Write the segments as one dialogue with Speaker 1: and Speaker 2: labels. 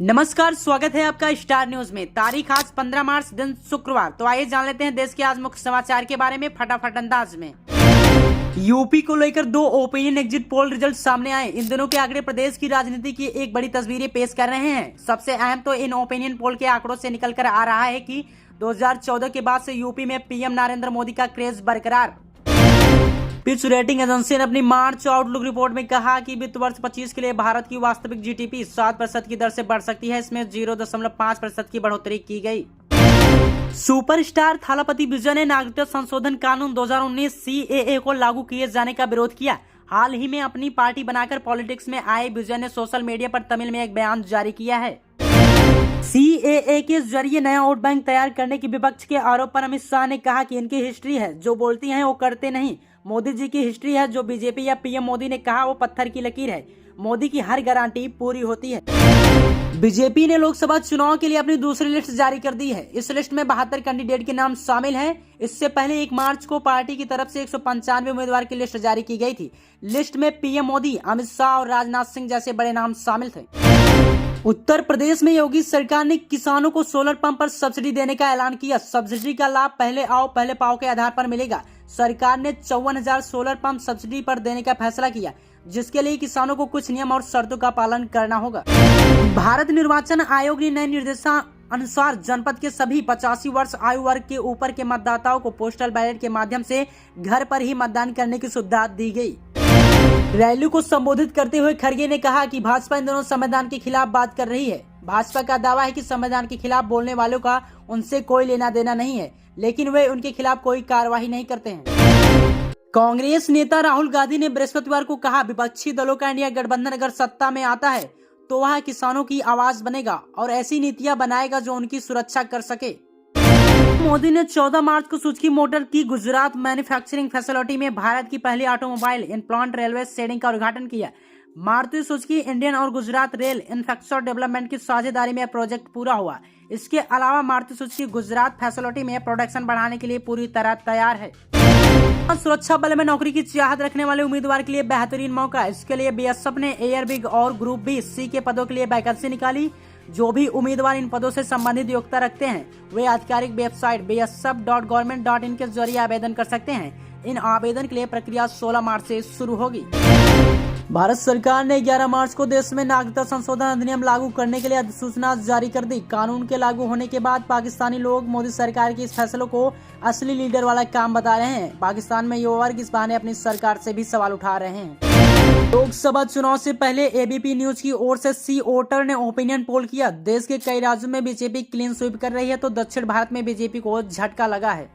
Speaker 1: नमस्कार, स्वागत है आपका स्टार न्यूज में। तारीख आज 15 मार्च दिन शुक्रवार। तो आइए जान लेते हैं देश के आज मुख्य समाचार के बारे में फटाफट अंदाज में। यूपी को लेकर दो ओपिनियन एग्जिट पोल रिजल्ट सामने आए। इन दिनों के आंकड़े प्रदेश की राजनीति की एक बड़ी तस्वीरें पेश कर रहे हैं। सबसे अहम तो इन ओपिनियन पोल के आंकड़ों से निकल कर आ रहा है कि 2014 के बाद से यूपी में पीएम नरेंद्र मोदी का क्रेज बरकरार। पिच रेटिंग एजेंसी ने अपनी मार्च आउटलुक रिपोर्ट में कहा कि वित्त वर्ष 25 के लिए भारत की वास्तविक जीडीपी 7% की दर से बढ़ सकती है। इसमें 0.5% की बढ़ोतरी की गई। सुपरस्टार थालापति विजय ने नागरिकता संशोधन कानून 2019 सीएए को लागू किए जाने का विरोध किया। हाल ही में अपनी पार्टी बनाकर पॉलिटिक्स में आए विजय ने सोशल मीडिया पर तमिल में एक बयान जारी किया है। सीएए के जरिए नया वोट बैंक तैयार करने की विपक्ष के आरोप पर अमित शाह ने कहा कि इनकी हिस्ट्री है, जो बोलती हैं वो करते नहीं। मोदी जी की हिस्ट्री है, जो बीजेपी या पीएम मोदी ने कहा वो पत्थर की लकीर है। मोदी की हर गारंटी पूरी होती है। बीजेपी ने लोकसभा चुनाव के लिए अपनी दूसरी लिस्ट जारी कर दी है। इस लिस्ट में 72 कैंडिडेट के नाम शामिल हैं। इससे पहले 1 मार्च को पार्टी की तरफ से 195 उम्मीदवार की लिस्ट जारी की गई थी। लिस्ट में पीएम मोदी, अमित शाह और राजनाथ सिंह जैसे बड़े नाम शामिल थे। उत्तर प्रदेश में योगी सरकार ने किसानों को सोलर पंप पर सब्सिडी देने का ऐलान किया। सब्सिडी का लाभ पहले आओ पहले पाओ के आधार पर मिलेगा। सरकार ने 54,000 सोलर पंप सब्सिडी पर देने का फैसला किया, जिसके लिए किसानों को कुछ नियम और शर्तों का पालन करना होगा। भारत निर्वाचन आयोग ने नए निर्देशानुसार जनपद के सभी 85 वर्ष आयु वर्ग के ऊपर के मतदाताओं को पोस्टल बैलेट के माध्यम से घर पर ही मतदान करने की सुविधा दी गई। रैली को संबोधित करते हुए खड़गे ने कहा कि भाजपा इन दोनों संविधान के खिलाफ बात कर रही है। भाजपा का दावा है कि संविधान के खिलाफ बोलने वालों का उनसे कोई लेना देना नहीं है, लेकिन वे उनके खिलाफ कोई कार्रवाई नहीं करते हैं। कांग्रेस नेता राहुल गांधी ने बृहस्पतिवार को कहा, विपक्षी दलों का इंडिया गठबंधन अगर सत्ता में आता है तो वह किसानों की आवाज बनेगा और ऐसी नीतियां बनाएगा जो उनकी सुरक्षा कर सके। मोदी ने 14 मार्च को सुजुकी मोटर की गुजरात मैन्युफैक्चरिंग फैसिलिटी में भारत की पहली ऑटोमोबाइल इम्प्लांट रेलवे शेडिंग का उद्घाटन किया। मारुति सुजुकी इंडियन और गुजरात रेल इंफ्रास्ट्रक्चर डेवलपमेंट की साझेदारी में प्रोजेक्ट पूरा हुआ। इसके अलावा मारुति सुजुकी गुजरात फैसिलिटी में प्रोडक्शन बढ़ाने के लिए पूरी तरह तैयार है। सुरक्षा बल में नौकरी की चाहत रखने वाले उम्मीदवार के लिए बेहतरीन मौका। इसके लिए बीएसएफ ने एयर बिग और ग्रुप बी सी के पदों के लिए वैकेंसी निकाली। जो भी उम्मीदवार इन पदों से संबंधित योग्यता रखते हैं वे आधिकारिक वेबसाइट bsf.government.in के जरिए आवेदन कर सकते हैं। इन आवेदन के लिए प्रक्रिया 16 मार्च से शुरू होगी। भारत सरकार ने 11 मार्च को देश में नागरिकता संशोधन अधिनियम लागू करने के लिए अधिसूचना जारी कर दी। कानून के लागू होने के बाद पाकिस्तानी लोग मोदी सरकार के इस फैसले को असली लीडर वाला काम बता रहे हैं। पाकिस्तान में युवा वर्ग इस बहाने अपनी सरकार से भी सवाल उठा रहे हैं। लोकसभा चुनाव से पहले एबीपी न्यूज की ओर से सी वोटर ने ओपिनियन पोल किया। देश के कई राज्यों में बीजेपी क्लीन स्वीप कर रही है तो दक्षिण भारत में बीजेपी को झटका लगा है।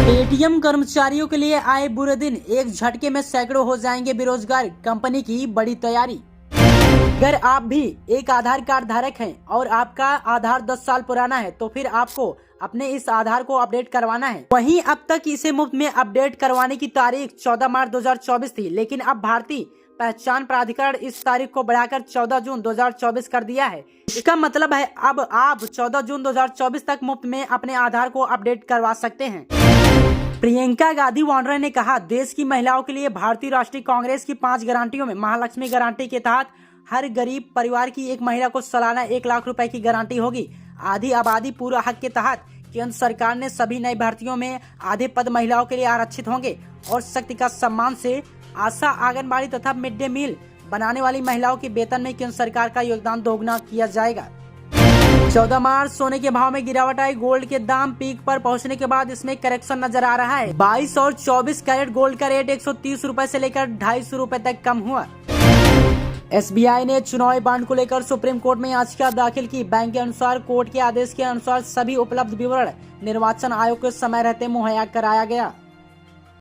Speaker 1: एटीएम कर्मचारियों के लिए आए बुरे दिन, एक झटके में सैकड़ों हो जाएंगे बेरोजगार। कंपनी की बड़ी तैयारी। अगर आप भी एक आधार कार्ड धारक हैं और आपका आधार 10 साल पुराना है तो फिर आपको अपने इस आधार को अपडेट करवाना है। वहीं अब तक इसे मुफ्त में अपडेट करवाने की तारीख 14 मार्च 2024 थी, लेकिन अब भारतीय पहचान प्राधिकरण इस तारीख को बढ़ाकर 14 जून 2024 कर दिया है। इसका मतलब है अब आप 14 जून 2024 तक मुफ्त में अपने आधार को अपडेट करवा सकते हैं। प्रियंका गांधी वाड्रा ने कहा, देश की महिलाओं के लिए भारतीय राष्ट्रीय कांग्रेस की 5 गारंटियों में महालक्ष्मी गारंटी के तहत हर गरीब परिवार की एक महिला को सालाना 1 लाख रुपए की गारंटी होगी। आधी आबादी पूरा हक के तहत केंद्र सरकार ने सभी नई भर्तियों में आधे पद महिलाओं के लिए आरक्षित होंगे और शक्ति का सम्मान से आशा, आंगनबाड़ी तथा मिड डे मील बनाने वाली महिलाओं के वेतन में केंद्र सरकार का योगदान दोगुना किया जाएगा। 14 मार्च सोने के भाव में गिरावट आई। गोल्ड के दाम पीक पर पहुंचने के बाद इसमें करेक्शन नजर आ रहा है। 22 और 24 कैरेट गोल्ड का रेट 130 रुपए से लेकर 250 रुपए तक कम हुआ। एसबीआई ने चुनावी बॉन्ड को लेकर सुप्रीम कोर्ट में याचिका दाखिल की। बैंक के अनुसार कोर्ट के आदेश के अनुसार सभी उपलब्ध विवरण निर्वाचन आयोग के समय रहते मुहैया कराया गया।